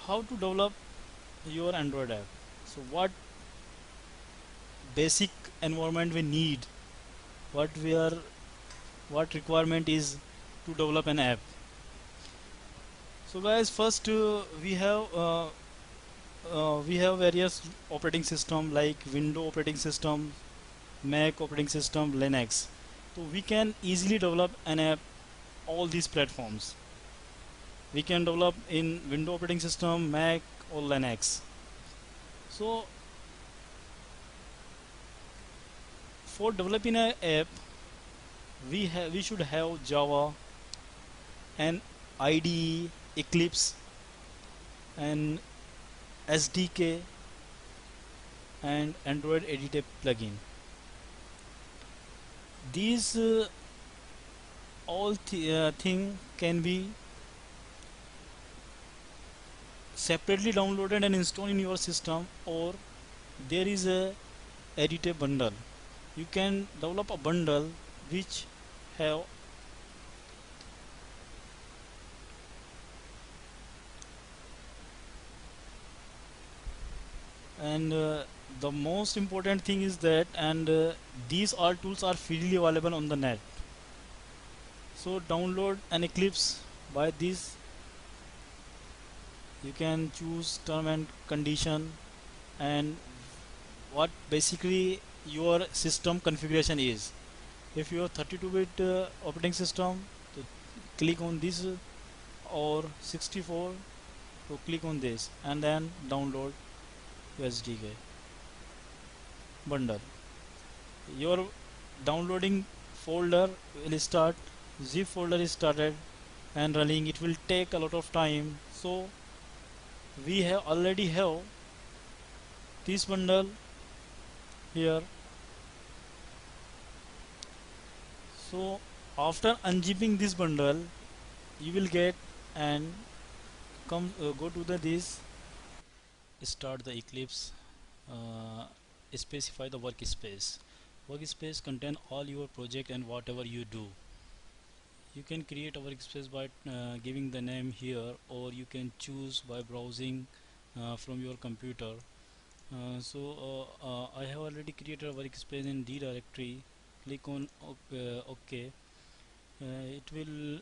how to develop your Android app. So what basic environment we need, what we are, what requirement is to develop an app. So guys, first we have various operating system like Windows operating system, Mac operating system, Linux. So we can easily develop an app all these platforms. We can develop in Windows operating system, Mac or Linux. So for developing an app, we should have Java and IDE, Eclipse and SDK and Android Editor plugin. These all thing can be separately downloaded and installed in your system, or there is a editor bundle. You can develop a bundle which have and the most important thing is that and these all tools are freely available on the net. So download an Eclipse. By this you can choose term and condition and what basically your system configuration is. If you have 32-bit operating system, so click on this, or 64, so click on this and then download USDK bundle. Your downloading folder will start, zip folder is started and running. It will take a lot of time, so we have already have this bundle here. So after unzipping this bundle, you will get and come go to the this, start the Eclipse, uh, specify the workspace contain all your project and whatever you do. You can create a workspace by giving the name here, or you can choose by browsing from your computer. I have already created a workspace in D directory. Click on OK. It will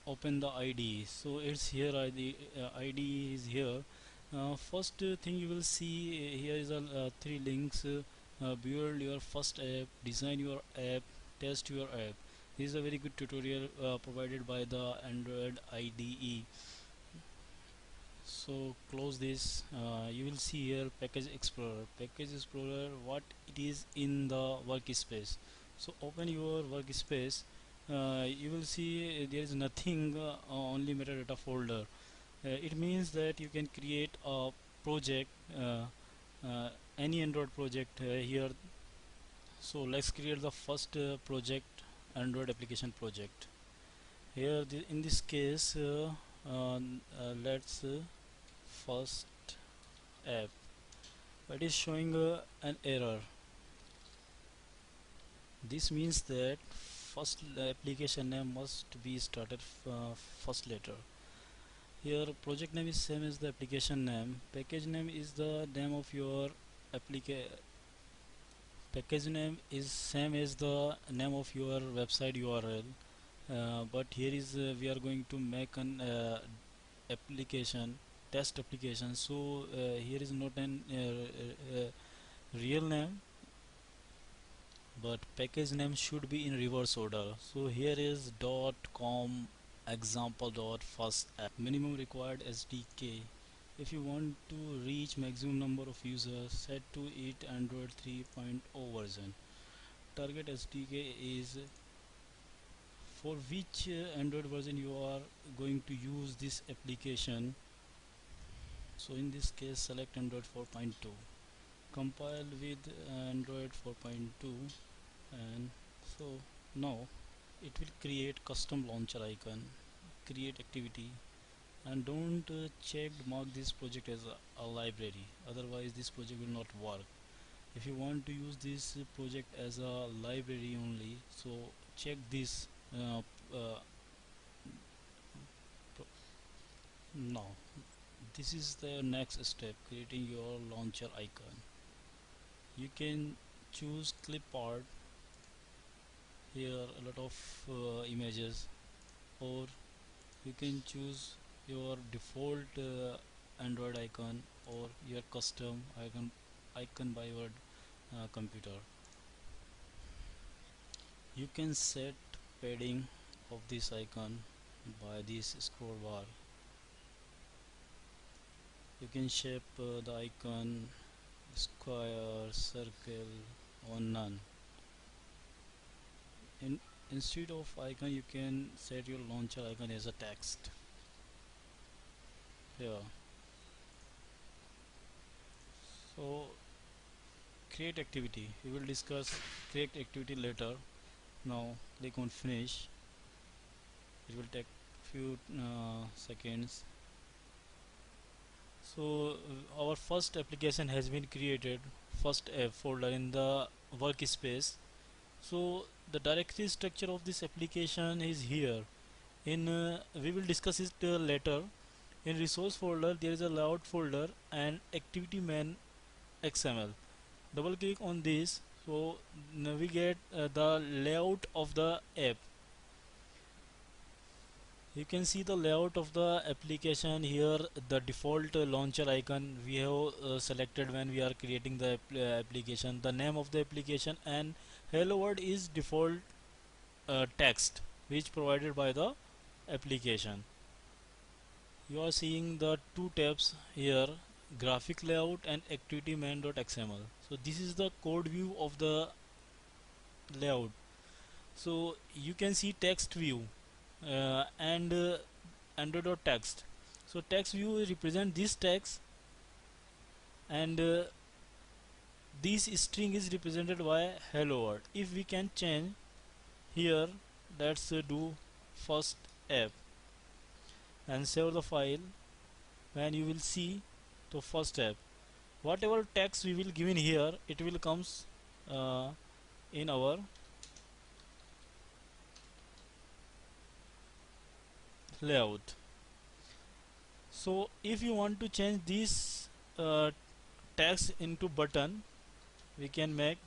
open the IDE. So it's here, IDE is here. First thing you will see here is three links: build your first app, design your app, test your app. This is a very good tutorial provided by the Android IDE. So close this. You will see here package explorer, what it is in the workspace. So open your workspace. You will see there is nothing, only metadata folder. It means that you can create a project, any Android project here. So let's create the first project, Android application project. Here in this case, let's first app. It is showing an error. This means that first application name must be started first letter. Here project name is same as the application name. Package name is the name of your application. Package name is same as the name of your website URL. But here is we are going to make an application, test application. So here is not an real name, but package name should be in reverse order. So here is .com example dot first app. Minimum required SDK. If you want to reach maximum number of users, set to it Android 3.0 version. Target SDK is for which Android version you are going to use this application. So in this case select Android 4.2. Compile with Android 4.2, and so now it will create custom launcher icon, create activity, and don't check mark this project as a library, otherwise this project will not work. If you want to use this project as a library only, so check this uh, now This is the next step, creating your launcher icon. You can choose clip art, here a lot of images, or you can choose your default Android icon or your custom icon by your computer. You can set padding of this icon by this scroll bar. You can shape the icon square, circle, or none. In, Instead of icon, you can set your launcher icon as a text here. So create activity. We will discuss create activity later. Now click on finish. It will take few seconds. So our first application has been created, first app folder in the workspace. So the directory structure of this application is here. In we will discuss it later. In resource folder there is a layout folder and activity main XML. Double click on this, so navigate the layout of the app. You can see the layout of the application here. The default launcher icon we have selected when we are creating the application, the name of the application, and hello world is default text which provided by the application. You are seeing the two tabs here, graphic layout and activity main.xml. So this is the code view of the layout. So you can see text view and Android.text. So text view represent this text, and this string is represented by hello world. If we can change here, let's do first app and save the file. When you will see the first app, whatever text we will give in here, it will comes uh, in our layout. So if you want to change this text into button, we can make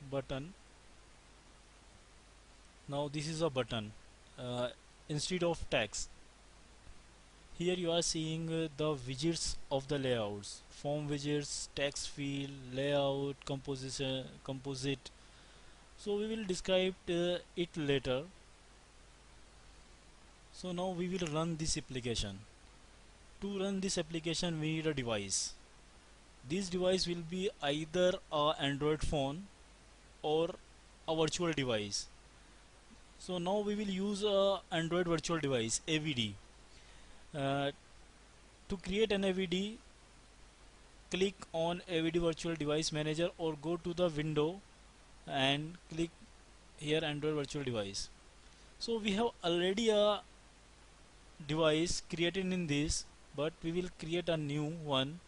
button. Now this is a button instead of text. Here you are seeing the widgets of the layouts: form widgets, text field, layout, composition, composite. So we will describe it later. So now we will run this application. To run this application we need a device. This device will be either a Android phone or a virtual device. So now we will use a Android virtual device, AVD. Uh, to create an AVD, click on AVD virtual device manager or go to the window and click here Android virtual device. So we have already a device created in this, but we will create a new one.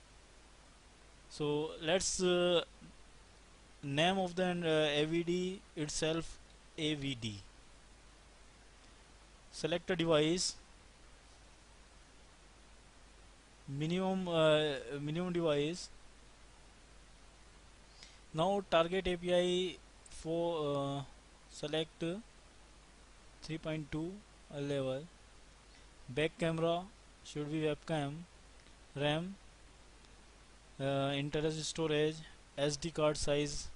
So let's name of the AVD itself AVD. Select a device, minimum device. Now target API for select 3.2 level. Back camera should be webcam. RAM, internal storage, SD card size,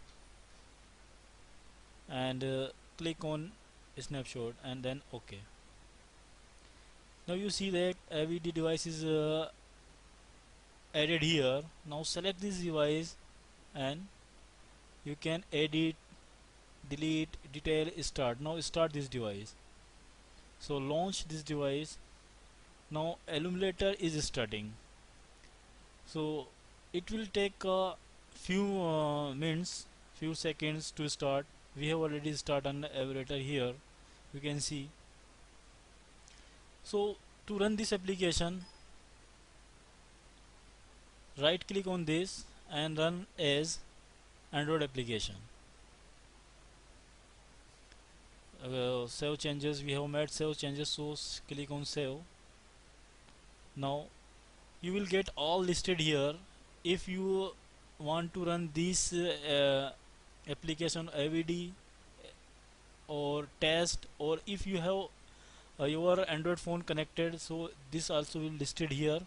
and click on snapshot and then OK. Now you see that AVD device is added here. Now select this device and you can edit, delete, detail, start. Now start this device. So launch this device. Now Illuminator is starting. So it will take a few minutes, few seconds to start. We have already started on the Illuminator here. You can see. So to run this application, right click on this and run as Android application. save changes. We have made save changes, so click on save. Now you will get all listed here. If you want to run this application AVD or test, or if you have your Android phone connected, so this also will listed here.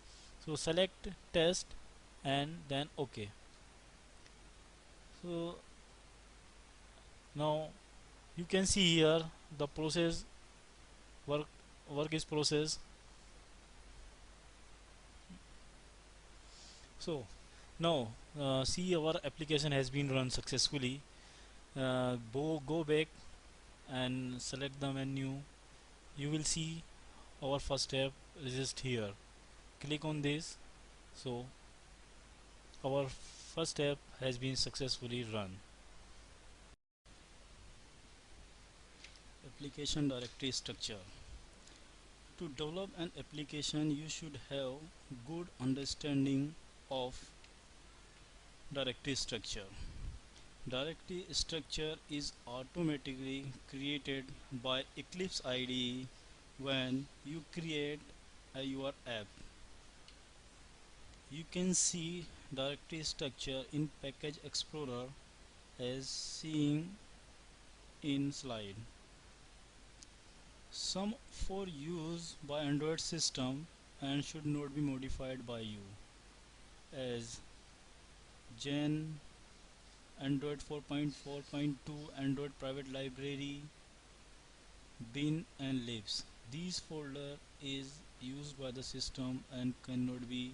So select test and then OK. So now you can see here the process work is process. So now see, our application has been run successfully. Go back and select the menu. You will see our first step is here. Click on this. So our first step has been successfully run. Application directory structure. To develop an application, you should have good understanding of directory structure. Directory structure is automatically created by Eclipse IDE when you create your app. You can see directory structure in Package Explorer as seen in slide. Some for use by Android system and should not be modified by you, as Gen, Android 4.4.2, Android private library, bin and libs. These folder is used by the system and cannot be